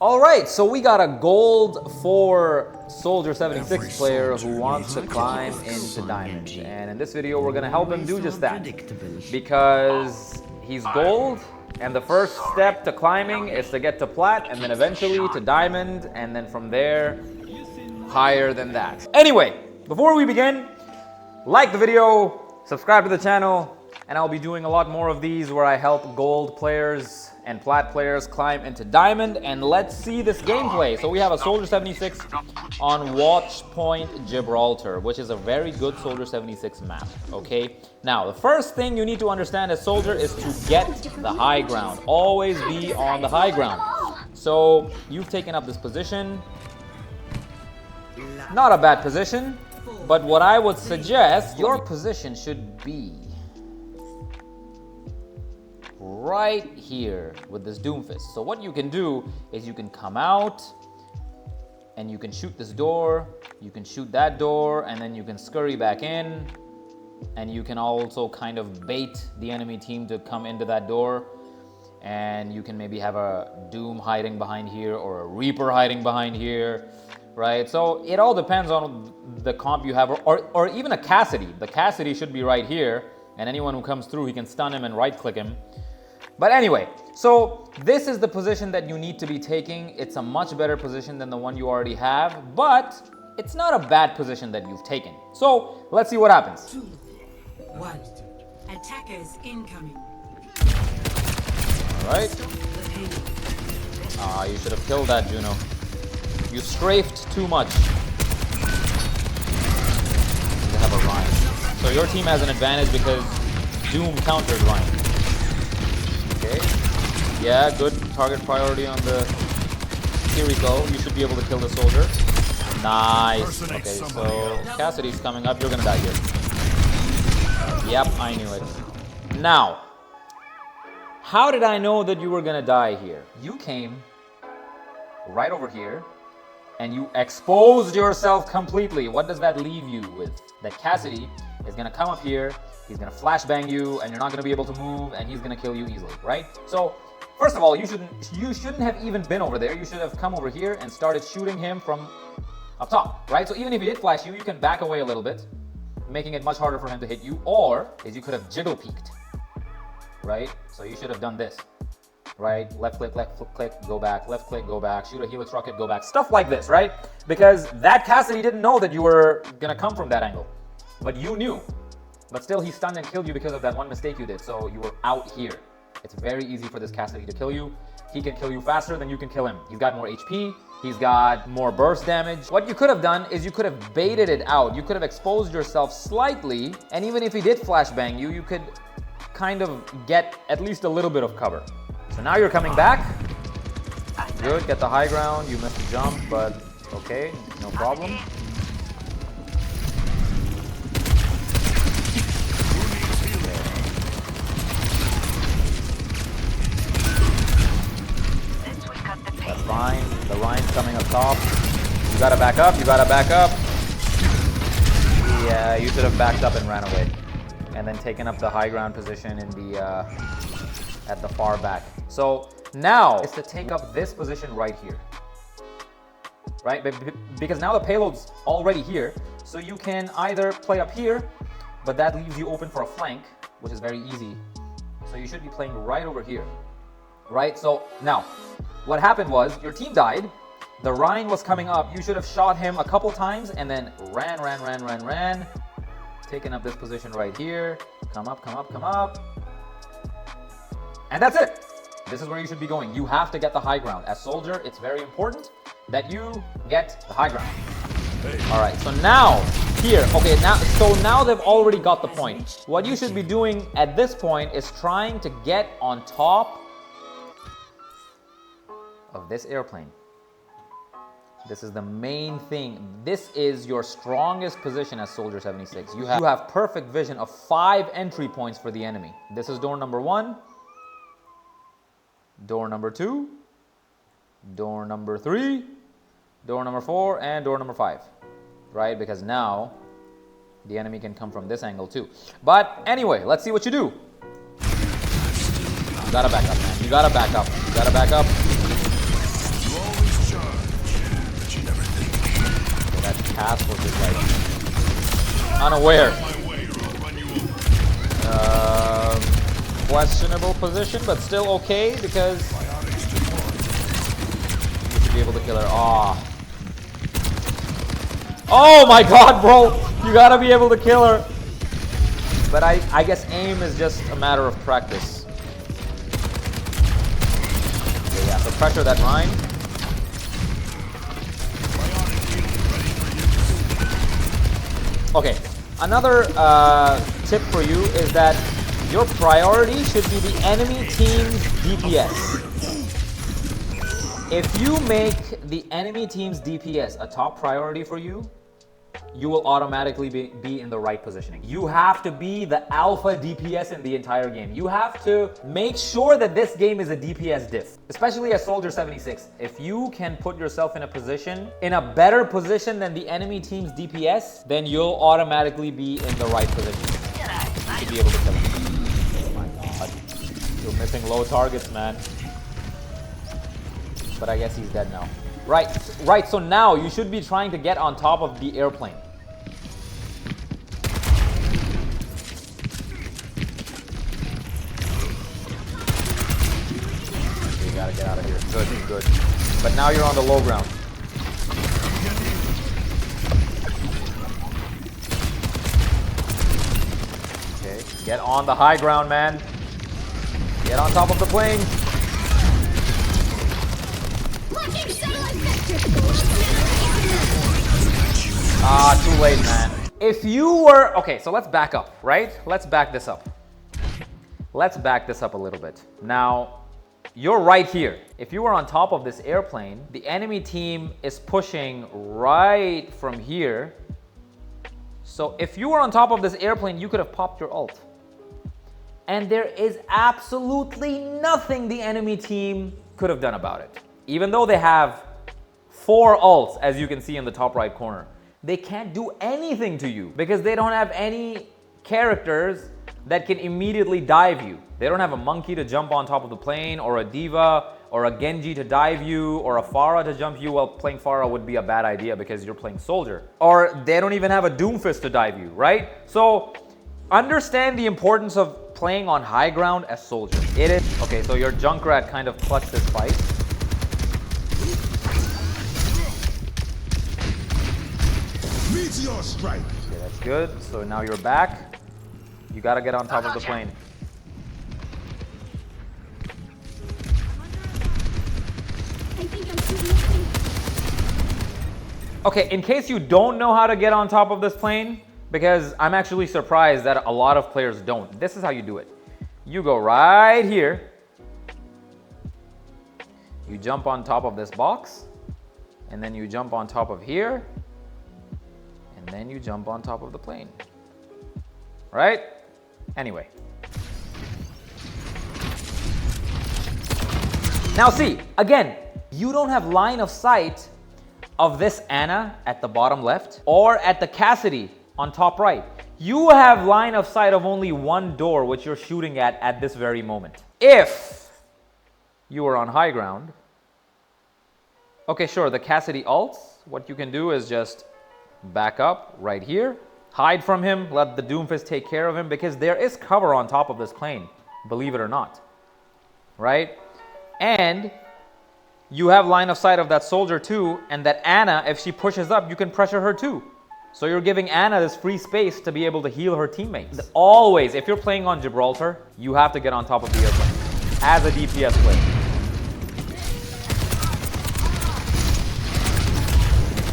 Alright, so we got a gold for Soldier 76 player who wants to climb into Diamond. And in this video, we're going to help him do just that. Because he's gold, and the first step to climbing is to get to plat, and then eventually to Diamond, and then from there, higher than that. Anyway, before we begin, like the video, subscribe to the channel, and I'll be doing a lot more of these where I help gold players and plat players climb into Diamond. And let's see this gameplay. So we have a Soldier 76 on Watch Point Gibraltar, which is a very good Soldier 76 map, okay? Now, the first thing you need to understand as Soldier is to get the high ground. Always be on the high ground. So you've taken up this position. Not a bad position, but what I would suggest, your position should be right here with this Doomfist. So what you can do is you can come out and you can shoot this door, you can shoot that door, and then you can scurry back in, and you can also kind of bait the enemy team to come into that door, and you can maybe have a Doom hiding behind here or a Reaper hiding behind here, right? So it all depends on the comp you have, or even a Cassidy. The Cassidy should be right here, and anyone who comes through, he can stun him and right click him. But anyway, so this is the position that you need to be taking. It's a much better position than the one you already have, but it's not a bad position that you've taken. So let's see what happens. 2, 1. Attackers incoming. All right. You should have killed that, Juno. You strafed too much. You have a Ryan. So your team has an advantage because Doom countered Ryan. Okay. Yeah, good target priority on the Kiriko. You should be able to kill the soldier. Nice. Okay, so Cassidy's coming up. You're gonna die here. Yep, I knew it. Now, how did I know that you were gonna die here? You came right over here and you exposed yourself completely. What does that leave you with? That Cassidy is gonna come up here, he's gonna flashbang you, and you're not gonna be able to move, and he's gonna kill you easily, right? So, first of all, you shouldn't have even been over there. You should have come over here and started shooting him from up top, right? So even if he did flash you, you can back away a little bit, making it much harder for him to hit you, or is you could have jiggle peeked, right? So you should have done this, right? Left click, go back, left click, go back, shoot a helix rocket, go back, stuff like this, right? Because that Cassidy didn't know that you were gonna come from that angle, but you knew. But still, he stunned and killed you because of that one mistake you did, so you were out here. It's very easy for this Cassidy to kill you. He can kill you faster than you can kill him. He's got more HP, he's got more burst damage. What you could have done is you could have baited it out. You could have exposed yourself slightly, and even if he did flashbang you, you could kind of get at least a little bit of cover. So now you're coming back. Good, get the high ground. You missed the jump, but okay, no problem. That's fine. The Ryan's coming up top. You gotta back up. You gotta back up. Yeah, you should have backed up and ran away, and then taken up the high ground position in the at the far back. So now it's to take up this position right here, right? Because now the payload's already here, so you can either play up here, but that leaves you open for a flank, which is very easy. So you should be playing right over here, right? So now, what happened was your team died. The Ryan was coming up. You should have shot him a couple times and then ran. Taking up this position right here. Come up. And that's it. This is where you should be going. You have to get the high ground. As Soldier, it's very important that you get the high ground. All right, so now here, okay, now they've already got the point. What you should be doing at this point is trying to get on top of this airplane. This is the main thing. This is your strongest position as Soldier 76. You have perfect vision of 5 entry points for the enemy. This is door number 1, door number 2, door number 3, door number 4, and door number 5, right? Because now the enemy can come from this angle too. But anyway, let's see what you do. You gotta back up, man. You gotta back up. You gotta back up. Cass was just like unaware. Questionable position, but still okay because you should be able to kill her. Oh my god, bro! You gotta be able to kill her. But I guess aim is just a matter of practice. Okay, yeah, so pressure that Rhine. Okay, another tip for you is that your priority should be the enemy team's DPS. If you make the enemy team's DPS a top priority for you, you will automatically be in the right positioning. You have to be the alpha DPS in the entire game. You have to make sure that this game is a DPS diff, especially as Soldier 76. If you can put yourself in a position, in a better position than the enemy team's DPS, then you'll automatically be in the right position to be able to kill him. Oh my god. You're missing low targets, man. But I guess he's dead now. Right, so now you should be trying to get on top of the airplane. You gotta get out of here. Good, good. But now you're on the low ground. Okay, get on the high ground, man. Get on top of the plane. Too late, man. If you were... Okay, so let's back up, right? Let's back this up. Let's back this up a little bit. Now, you're right here. If you were on top of this airplane, the enemy team is pushing right from here. So if you were on top of this airplane, you could have popped your ult. And there is absolutely nothing the enemy team could have done about it. Even though they have 4 ults, as you can see in the top right corner, they can't do anything to you because they don't have any characters that can immediately dive you. They don't have a monkey to jump on top of the plane, or a diva, or a Genji to dive you, or a Pharah to jump you. Well, playing Pharah would be a bad idea because you're playing Soldier. Or they don't even have a Doomfist to dive you, right? So understand the importance of playing on high ground as Soldier. It is... Okay, so your Junkrat kind of clutched this fight. Meteor strike. Okay, that's good. So now you're back. You gotta get on top of the plane. Okay, in case you don't know how to get on top of this plane, because I'm actually surprised that a lot of players don't. This is how you do it. You go right here. You jump on top of this box. And then you jump on top of here. And then you jump on top of the plane. Right? Anyway. Now see, again, you don't have line of sight of this Ana at the bottom left or at the Cassidy on top right. You have line of sight of only one door which you're shooting at this very moment. If you are on high ground, okay, sure, the Cassidy ults, what you can do is just back up right here, hide from him, let the Doomfist take care of him, because there is cover on top of this plane, believe it or not, right? And you have line of sight of that Soldier too, and that Ana, if she pushes up, you can pressure her too. So you're giving Ana this free space to be able to heal her teammates. Always, if you're playing on Gibraltar, you have to get on top of the airplane as a DPS player.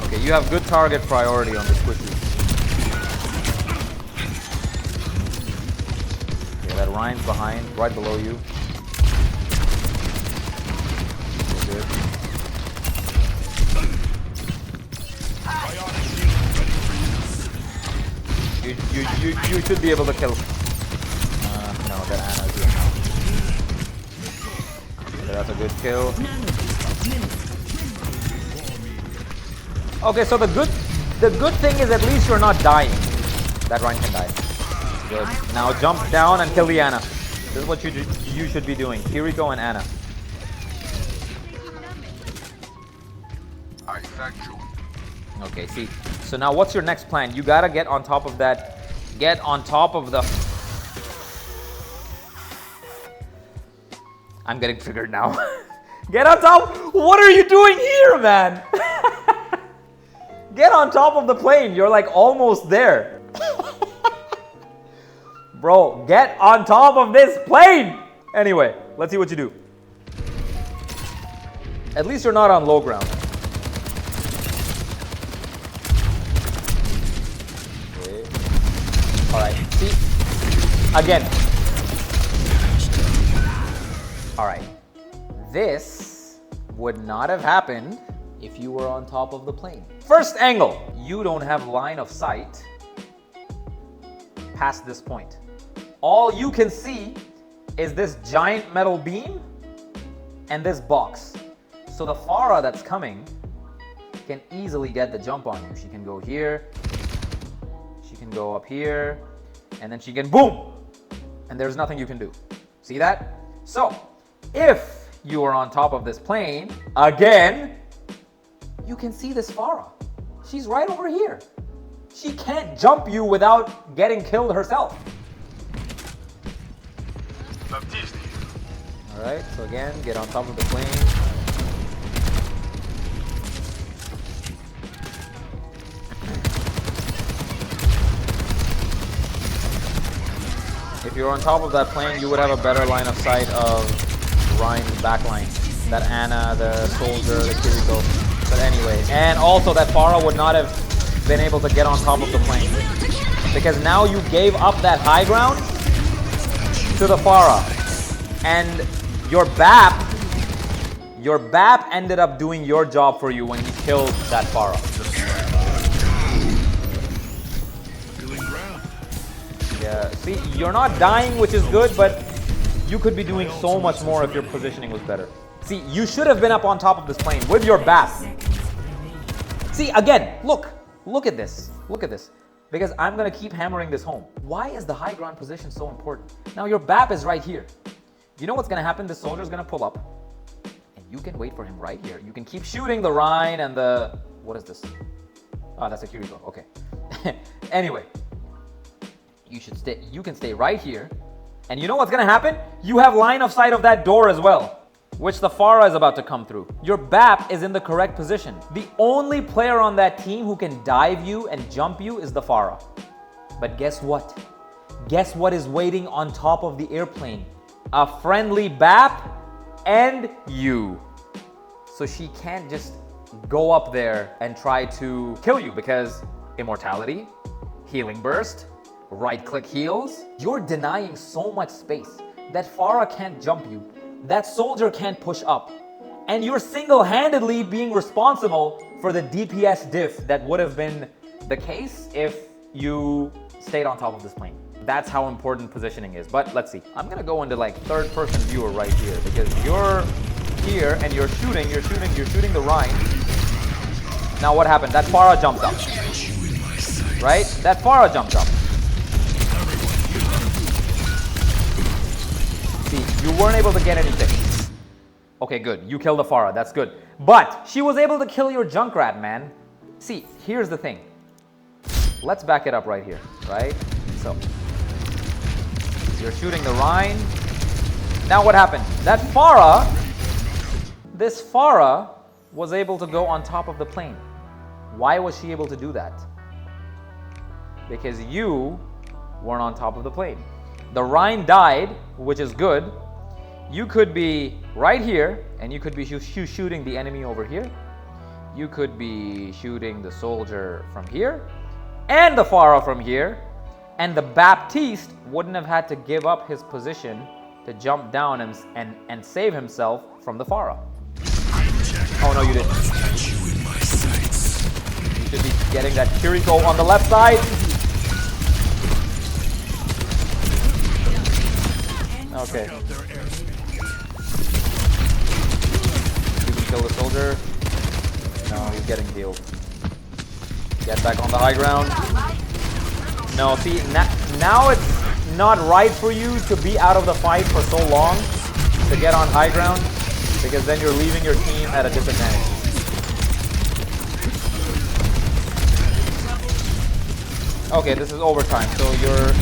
Okay, you have good target priority on the squishy. Okay, that Ryan's behind, right below you. Okay, good. You should be able to kill. No, that Ana's here now. Okay, that's a good kill. Okay, so the good thing is at least you're not dying. That Ryan can die. Good. Now jump down and kill the Ana. This is what you should be doing. Kiriko and Ana. I thank you. Okay, see. So now what's your next plan? You gotta get on top of that. Get on top of the... I'm getting triggered now. Get on top. What are you doing here, man? Get on top of the plane. You're like almost there. Bro, get on top of this plane. Anyway, let's see what you do. At least you're not on low ground. Okay. All right. See? Again. All right. This would not have happened if you were on top of the plane. First angle. You don't have line of sight past this point. All you can see is this giant metal beam and this box. So the Farah that's coming can easily get the jump on you. She can go here, she can go up here, and then she can boom! And there's nothing you can do. See that? So, if you are on top of this plane, again, you can see this Farah. She's right over here. She can't jump you without getting killed herself. Alright, so again, get on top of the plane. If you're on top of that plane, you would have a better line of sight of Ryan's backline. That Ana, the soldier, the Kiriko. But anyway, and also that Farah would not have been able to get on top of the plane. Because now you gave up that high ground to the Farah. And your BAP ended up doing your job for you when he killed that Farah. Yeah, see, you're not dying, which is good, but you could be doing so much more if your positioning was better. See, you should have been up on top of this plane with your BAP. See, again, look at this. Look at this. Because I'm going to keep hammering this home. Why is the high ground position so important? Now, your BAP is right here. You know what's going to happen? This soldier is going to pull up. And you can wait for him right here. You can keep shooting the Rhine and the... What is this? Oh, that's a Kiriko. Okay. Anyway. You can stay right here. And you know what's going to happen? You have line of sight of that door as well, which the Farah is about to come through. Your BAP is in the correct position. The only player on that team who can dive you and jump you is the Farah. But guess what? Guess what is waiting on top of the airplane? A friendly BAP and you. So she can't just go up there and try to kill you because immortality, healing burst, right-click heals. You're denying so much space. That Farah can't jump you. That soldier can't push up. And you're single-handedly being responsible for the DPS diff that would have been the case if you stayed on top of this plane. That's how important positioning is. But let's see. I'm gonna go into like third-person viewer right here because you're here and you're shooting the Rhine. Now what happened? That Farah jumped up. Right? That Farah jumped up. See, you weren't able to get anything. Okay, good. You killed the Farah. That's good. But she was able to kill your Junkrat, man. See, here's the thing. Let's back it up right here, right? So, you're shooting the Rhine. Now what happened? That Farah, this Farah was able to go on top of the plane. Why was she able to do that? Because you weren't on top of the plane. The Rhine died, which is good. You could be right here, and you could be shooting the enemy over here. You could be shooting the soldier from here, and the Farah from here, and the Baptiste wouldn't have had to give up his position to jump down and save himself from the Farah. Oh no, you didn't. You should be getting that Kiriko on the left side. Okay. You can kill the soldier. No, he's getting healed. Get back on the high ground. No, see, now it's not right for you to be out of the fight for so long to get on high ground, because then you're leaving your team at a disadvantage. Okay, this is overtime, so you're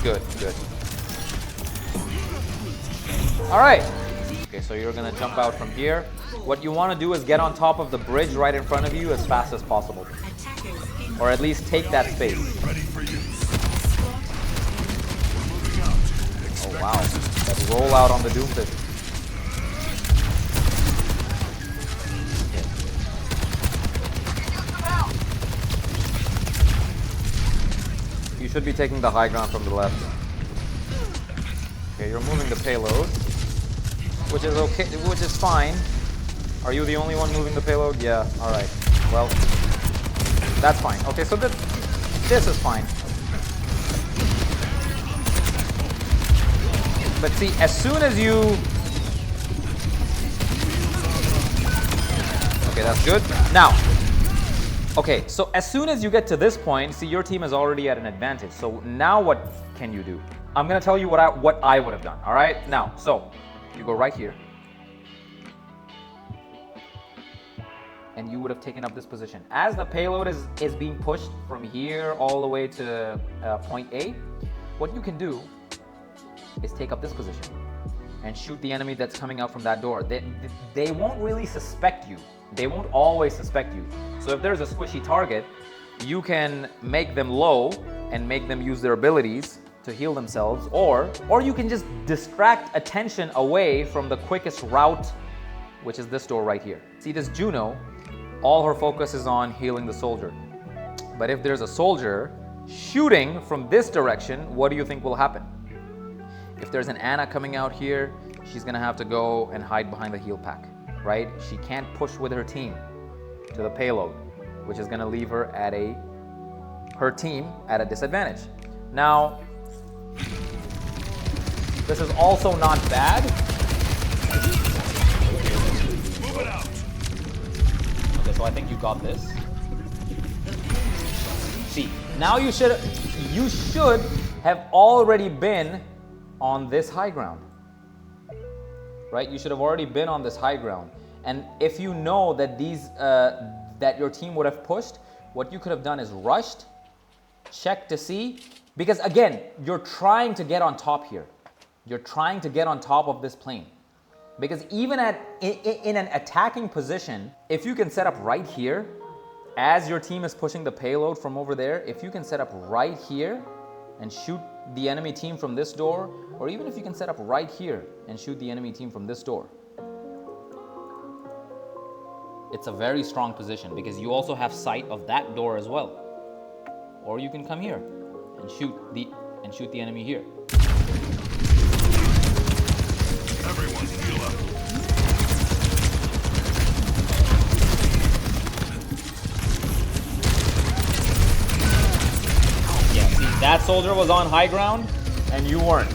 good, good. All right. Okay, so you're gonna jump out from here. What you want to do is get on top of the bridge right in front of you as fast as possible, or at least take that space. Oh wow, that rollout on the Doomfist. You should be taking the high ground from the left. Okay, you're moving the payload, which is okay, which is fine. Are you the only one moving the payload? Yeah, all right. Well, that's fine. Okay, so this is fine. But see, as soon as you... Okay, that's good. Now, okay, so as soon as you get to this point, see, your team is already at an advantage. So now what can you do? I'm gonna tell you what I would have done, all right? Now, so you go right here. And you would have taken up this position. As the payload is being pushed from here all the way to point A, what you can do is take up this position and shoot the enemy that's coming out from that door. They won't really suspect you. They won't always suspect you. So if there's a squishy target, you can make them low and make them use their abilities to heal themselves, or you can just distract attention away from the quickest route, which is this door right here. See, this Juno, all her focus is on healing the soldier. But if there's a soldier shooting from this direction, what do you think will happen? If there's an Ana coming out here, she's gonna have to go and hide behind the heal pack, right? She can't push with her team to the payload, which is gonna leave her at her team at a disadvantage. Now, this is also not bad. Okay, so I think you got this. See, now you should have already been on this high ground, right? You should have already been on this high ground. And if you know that that your team would have pushed, what you could have done is rushed, check to see, because again, you're trying to get on top here. You're trying to get on top of this plane. Because even in an attacking position, if you can set up right here, as your team is pushing the payload from over there, if you can set up right here and shoot the enemy team from this door, or even if you can set up right here and shoot the enemy team from this door, it's a very strong position because you also have sight of that door as well. Or you can come here and shoot the enemy here. Everyone heal up. Yeah, see, that soldier was on high ground and you weren't.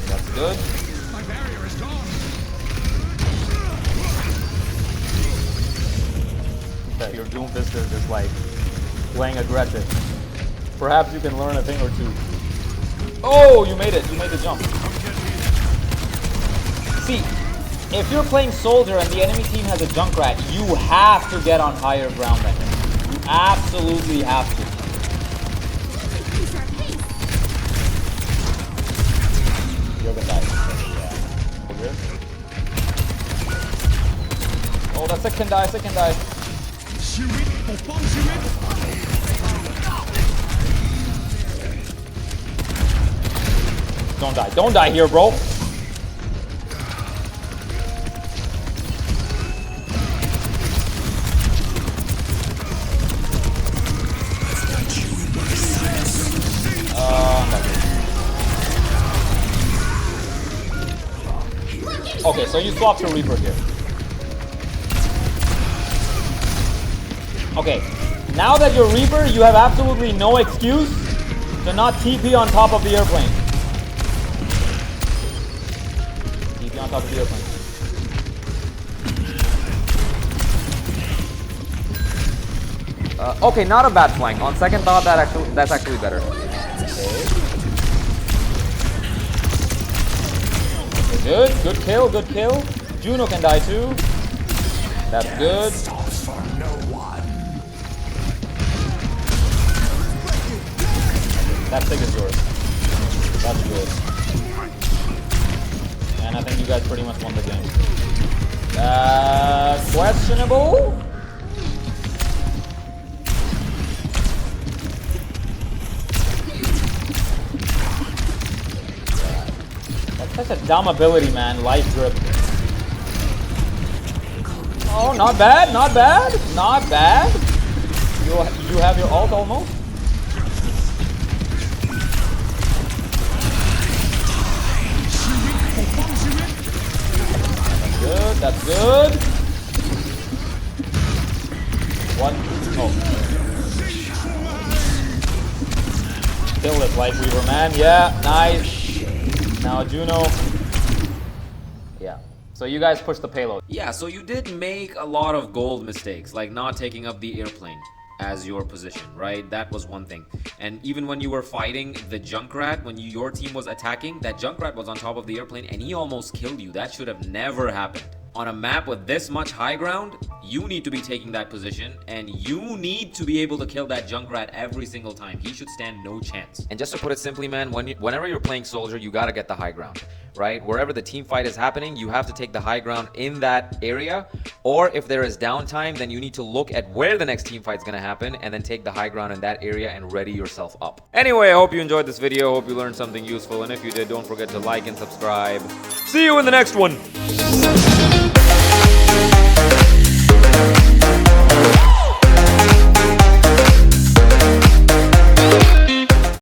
That's good. My barrier is gone. Your Doomfist is just like playing aggressive. Perhaps you can learn a thing or two. Oh, you made it. You made the jump. See, if you're playing soldier and the enemy team has a Junkrat, you have to get on higher ground than him. You absolutely have to. You're gonna die. Yeah. Oh, that's second die, second die. Don't die. Don't die here, bro. Okay, so you swap to Reaper here. Okay, now that you're Reaper, you have absolutely no excuse to not TP on top of the airplane. TP on top of the airplane. Okay, not a bad flank. On second thought, that's actually better. Okay. Good kill, good kill. Juno can die too. That's good. That stick is yours. That's good. And I think you guys pretty much won the game. Questionable? That's such a dumb ability, man. Life grip. Oh, not bad, not bad, not bad. You have your ult almost. Good, that's good. One. Oh. Kill it, Life Weaver, man. Yeah, nice. Now Juno. Yeah. So you guys push the payload. Yeah, so you did make a lot of gold mistakes, like not taking up the airplane as your position, right? That was one thing. And even when you were fighting the Junkrat, when your team was attacking, that Junkrat was on top of the airplane and he almost killed you. That should have never happened. On a map with this much high ground, you need to be taking that position and you need to be able to kill that Junkrat every single time. He should stand no chance. And just to put it simply, man, whenever you're playing Soldier, you gotta get the high ground, right? Wherever the team fight is happening, you have to take the high ground in that area. Or if there is downtime, then you need to look at where the next team fight is gonna happen and then take the high ground in that area and ready yourself up. Anyway, I hope you enjoyed this video. Hope you learned something useful. And if you did, don't forget to like and subscribe. See you in the next one.